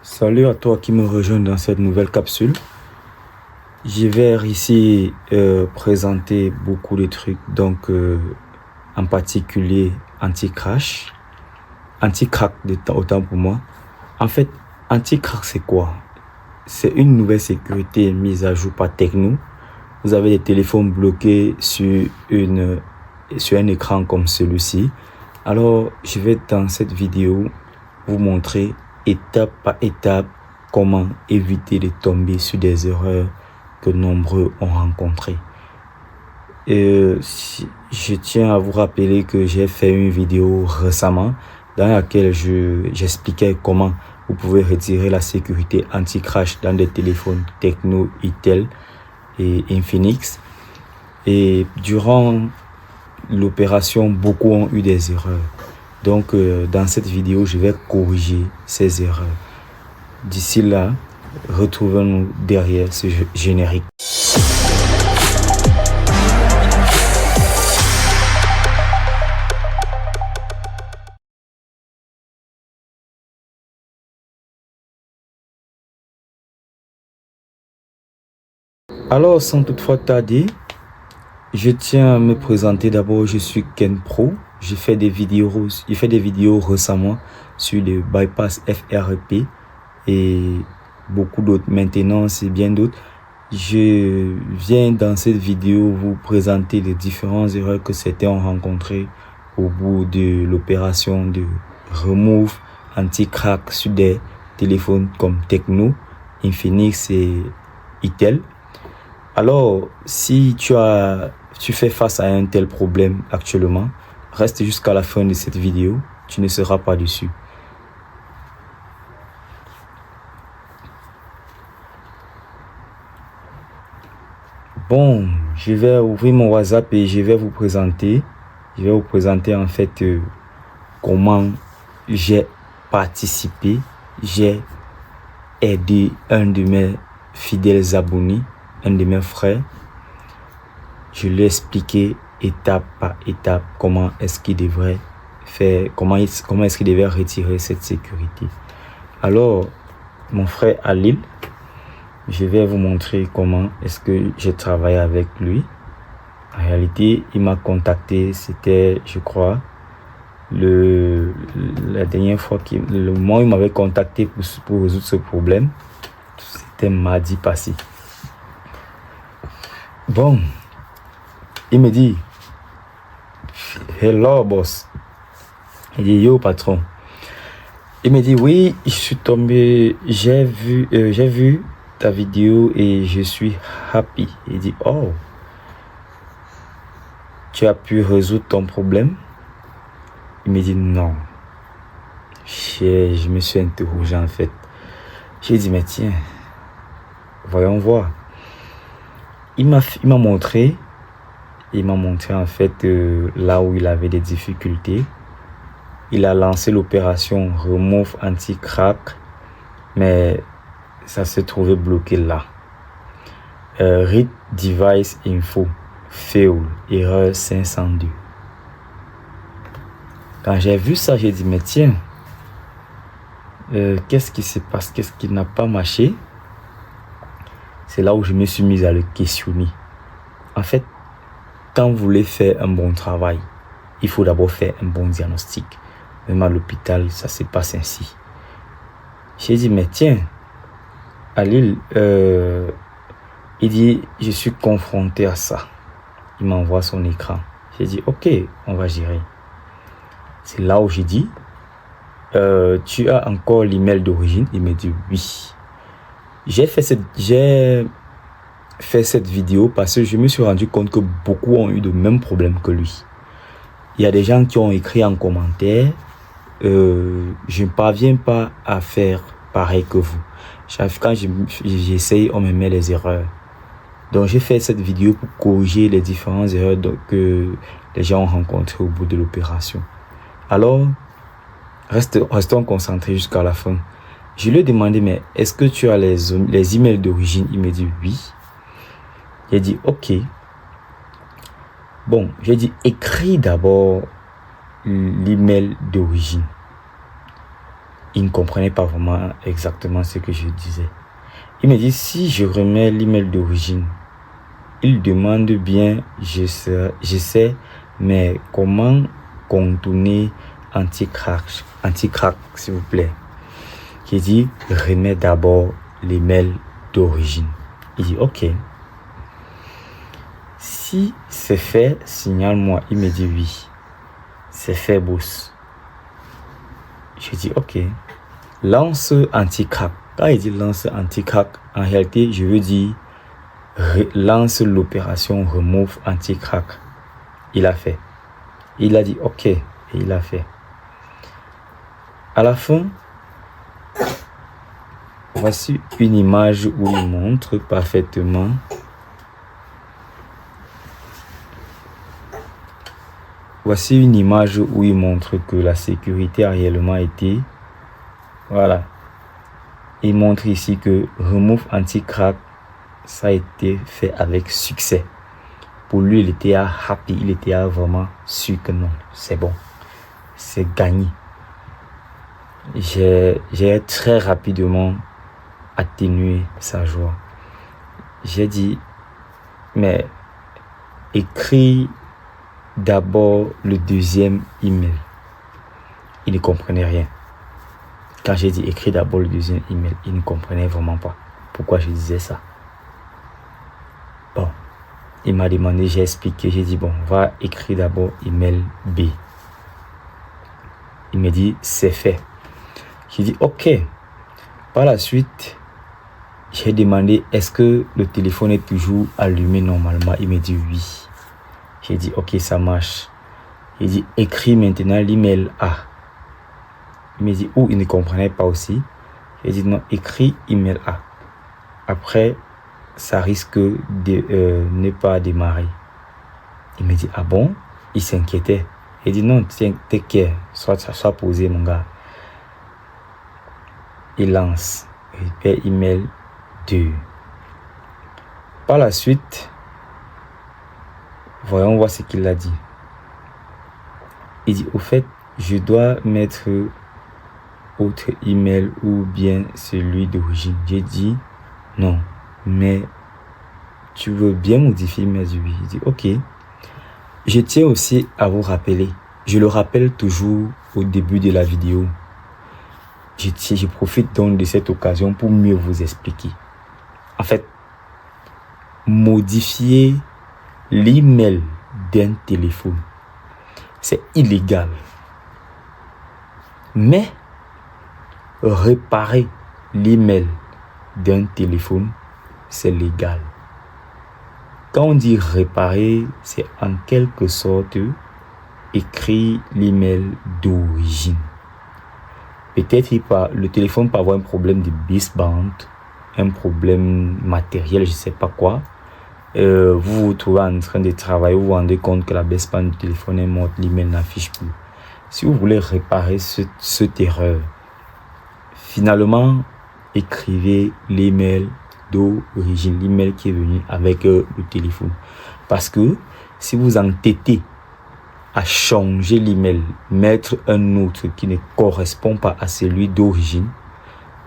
Salut à toi qui me rejoins dans cette nouvelle capsule. Je vais ici présenter beaucoup de trucs, en particulier anti-crash, anti-crack autant pour moi. En fait, anti-crack c'est quoi? C'est une nouvelle sécurité mise à jour par Tecno. Vous avez des téléphones bloqués sur un écran comme celui-ci. Alors, je vais dans cette vidéo vous montrer étape par étape comment éviter de tomber sur des erreurs que nombreux ont rencontrées. Je tiens à vous rappeler que j'ai fait une vidéo récemment dans laquelle j'expliquais comment vous pouvez retirer la sécurité anti-crash dans des téléphones Tecno, Itel et Infinix. Et durant l'opération, beaucoup ont eu des erreurs. Donc, dans cette vidéo, je vais corriger ces erreurs. D'ici là, retrouvons-nous derrière ce générique. Alors, sans toutefois tarder, je tiens à me présenter. D'abord, je suis Ken Pro. J'ai fait des vidéos récemment sur le bypass FRP et beaucoup d'autres, maintenance et bien d'autres. Je viens dans cette vidéo vous présenter les différentes erreurs que certains ont rencontrées au bout de l'opération de remove anti-crack sur des téléphones comme Tecno, Infinix et Itel. Alors, si tu fais face à un tel problème actuellement, reste jusqu'à la fin de cette vidéo, tu ne seras pas déçu. Bon, je vais ouvrir mon WhatsApp et je vais vous présenter en fait comment j'ai participé, j'ai aidé un de mes fidèles abonnés, un de mes frères. Je lui ai expliqué étape par étape comment est-ce qu'il devrait faire, comment est-ce qu'il devait retirer cette sécurité. Alors, mon frère Alil, je vais vous montrer comment est-ce que j'ai travaillé avec lui. En réalité, il m'a contacté, c'était, je crois, la dernière fois le moment où il m'avait contacté pour résoudre ce problème, c'était mardi passé. Bon, il me dit, hello boss. Il dit, yo patron. Il me dit, oui, je suis tombé, j'ai vu ta vidéo et je suis happy. Il dit, oh, tu as pu résoudre ton problème? Il me dit, non. Je me suis interrogé en fait. J'ai dit, mais tiens, voyons voir. Il m'a montré en fait là où il avait des difficultés. Il a lancé l'opération Remove Anti-Crack, mais ça s'est trouvé bloqué là. Read Device Info, Fail, erreur 502. Quand j'ai vu ça, j'ai dit, mais tiens, qu'est-ce qui se passe? Qu'est-ce qui n'a pas marché? C'est là où je me suis mis à le questionner. En fait, quand vous voulez faire un bon travail, il faut d'abord faire un bon diagnostic. Même à l'hôpital, ça se passe ainsi. J'ai dit, mais tiens, Alil, il dit, je suis confronté à ça. Il m'envoie son écran. J'ai dit, ok, on va gérer. C'est là où j'ai dit, tu as encore l'email d'origine? Il me dit, oui. J'ai fait cette vidéo parce que je me suis rendu compte que beaucoup ont eu le même problème que lui. Il y a des gens qui ont écrit en commentaire, je ne parviens pas à faire pareil que vous. Quand j'essaye, on me met les erreurs. Donc j'ai fait cette vidéo pour corriger les différentes erreurs que les gens ont rencontrées au bout de l'opération. Alors, restons concentrés jusqu'à la fin. Je lui ai demandé, mais est-ce que tu as les emails d'origine? Il me dit oui. J'ai dit ok. Bon, j'ai dit écris d'abord l'email d'origine. il ne comprenait pas vraiment exactement ce que je disais. Il me dit, si je remets l'email d'origine, il demande bien, je sais, mais comment contourner anti-crack, s'il vous plaît. J'ai dit, remets d'abord l'email d'origine. Il dit, ok. Si c'est fait, signale-moi. Il me dit, oui. C'est fait, boss. Je dis, ok. Lance anti-crack. Quand il dit lance anti-crack, en réalité, je veux dire, lance l'opération remove anti-crack. Il a fait. Il a dit, ok. Et il a fait. À la fin, voici une image où il montre parfaitement. Voici une image où il montre que la sécurité a réellement été. Voilà. Il montre ici que remove anti-crack, ça a été fait avec succès. Pour lui, il était happy, il était vraiment sûr que non, c'est bon. C'est gagné. J'ai très rapidement atténué sa joie. J'ai dit, mais écris d'abord le deuxième email. Il ne comprenait rien. Quand j'ai dit écris d'abord le deuxième email, il ne comprenait vraiment pas pourquoi je disais ça. Bon, il m'a demandé, j'ai expliqué, j'ai dit bon, on va écrire d'abord email B. Il me dit c'est fait. J'ai dit ok. Par la suite, j'ai demandé est-ce que le téléphone est toujours allumé normalement. Il me dit oui. J'ai dit ok, ça marche. Il dit écris maintenant l'email A. Il me dit il ne comprenait pas aussi. J'ai dit non, écris email A. Après, ça risque de ne pas démarrer. Il me dit ah bon? Il s'inquiétait. Il dit non, t'inquiète, sois posé mon gars. Il lance. Repair email 2. Par la suite, voyons voir ce qu'il a dit. Il dit au fait, je dois mettre autre email ou bien celui d'origine. J'ai dit non, mais tu veux bien modifier mes oui. Il dit ok. Je tiens aussi à vous rappeler, je le rappelle toujours au début de la vidéo. Je profite donc de cette occasion pour mieux vous expliquer. En fait, modifier l'email d'un téléphone, c'est illégal. Mais réparer l'email d'un téléphone, c'est légal. Quand on dit réparer, c'est en quelque sorte écrire l'email d'origine. Peut-être le téléphone peut avoir un problème de baseband, un problème matériel, je ne sais pas quoi. Vous vous trouvez en train de travailler, vous vous rendez compte que la baseband du téléphone est morte, l'email n'affiche plus. Si vous voulez réparer cette erreur, finalement, écrivez l'email d'origine, l'email qui est venu avec le téléphone. Parce que si vous entêtez à changer l'email, mettre un autre qui ne correspond pas à celui d'origine,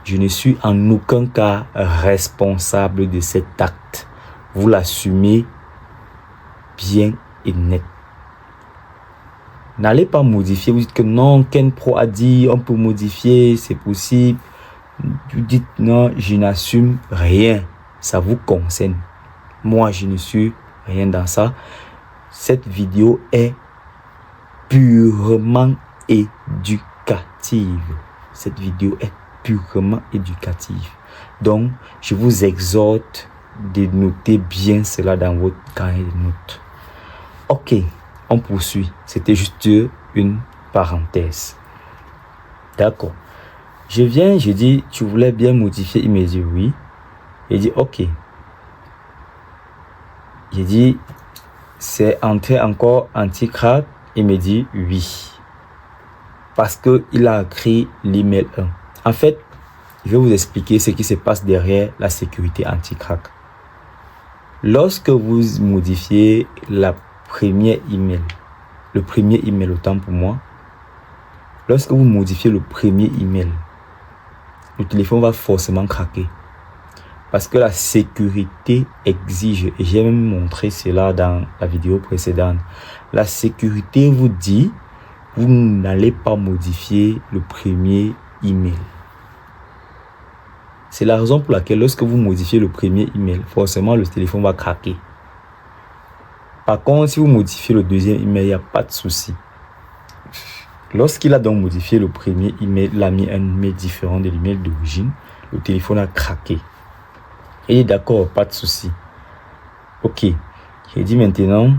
je ne suis en aucun cas responsable de cet acte. Vous l'assumez bien et net. N'allez pas modifier. Vous dites que non, Ken Pro a dit on peut modifier, c'est possible. Vous dites non, je n'assume rien. Ça vous concerne. Moi, je ne suis rien dans ça. Cette vidéo est purement éducative. Cette vidéo est purement éducative. Donc, je vous exhorte de noter bien cela dans votre carnet de notes. Ok, on poursuit. C'était juste une parenthèse. D'accord. Je dis, tu voulais bien modifier. Il me dit oui. Il dit ok. J'ai dit, c'est entré encore anti-crack. Il me dit oui. Parce qu'il a écrit l'email 1. En fait, je vais vous expliquer ce qui se passe derrière la sécurité anti-crack. Lorsque vous modifiez le premier email autant pour moi, lorsque vous modifiez le premier email, le téléphone va forcément craquer. Parce que la sécurité exige, et j'ai même montré cela dans la vidéo précédente, la sécurité vous dit, vous n'allez pas modifier le premier email. C'est la raison pour laquelle lorsque vous modifiez le premier email, forcément le téléphone va craquer. Par contre, si vous modifiez le deuxième email, il n'y a pas de souci. Lorsqu'il a donc modifié le premier email, il a mis un email différent de l'email d'origine, le téléphone a craqué. Il est d'accord, pas de souci. Ok, j'ai dit maintenant,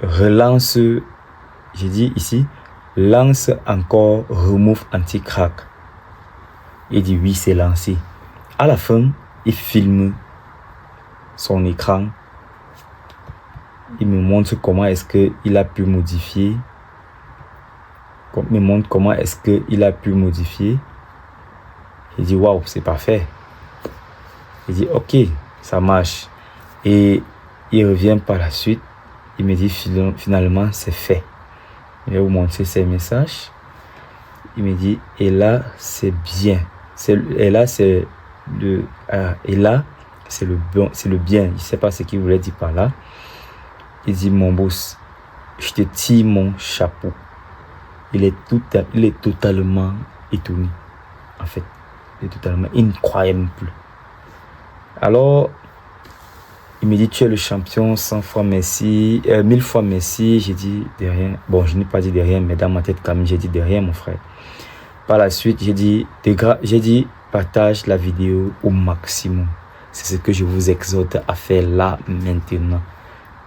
relance, j'ai dit ici, lance encore remove anti-crack. Il dit oui, c'est lancé. À la fin, il filme son écran. Il me montre comment est-ce qu'il a pu modifier. Il me montre comment est-ce qu'il a pu modifier. Il dit waouh, c'est parfait. Il dit ok, ça marche. Et il revient par la suite. Il me dit finalement c'est fait. Je vais vous montrer ses messages. Il me dit et là c'est bien. Et là c'est le bien. Je ne sais pas ce qu'il voulait dire par là. Il dit mon boss, je te tire mon chapeau. Il est totalement étonné. En fait, il est totalement incroyable. Alors, il me dit tu es le champion, 100 fois merci, 1000 fois merci. J'ai dit de rien. Bon, je n'ai pas dit de rien, mais dans ma tête quand même, j'ai dit de rien, mon frère. Par la suite, j'ai dit partage la vidéo au maximum. C'est ce que je vous exhorte à faire là maintenant.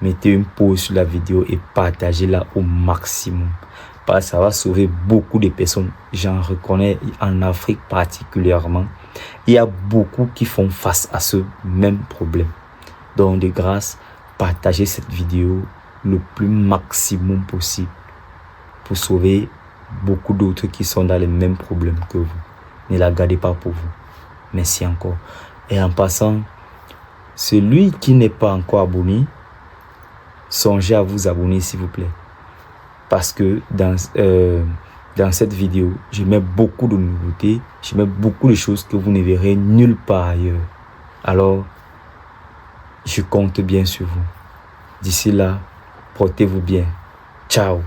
Mettez une pause sur la vidéo et partagez-la au maximum. Parce que ça va sauver beaucoup de personnes. J'en reconnais en Afrique particulièrement. Il y a beaucoup qui font face à ce même problème. Donc de grâce, partagez cette vidéo le plus maximum possible pour sauver beaucoup d'autres qui sont dans les mêmes problèmes que vous. Ne la gardez pas pour vous. Merci encore. Et en passant, celui qui n'est pas encore abonné, songez à vous abonner s'il vous plaît. Parce que dans cette vidéo, je mets beaucoup de nouveautés, je mets beaucoup de choses que vous ne verrez nulle part ailleurs. Alors, je compte bien sur vous. D'ici là, portez-vous bien. Ciao.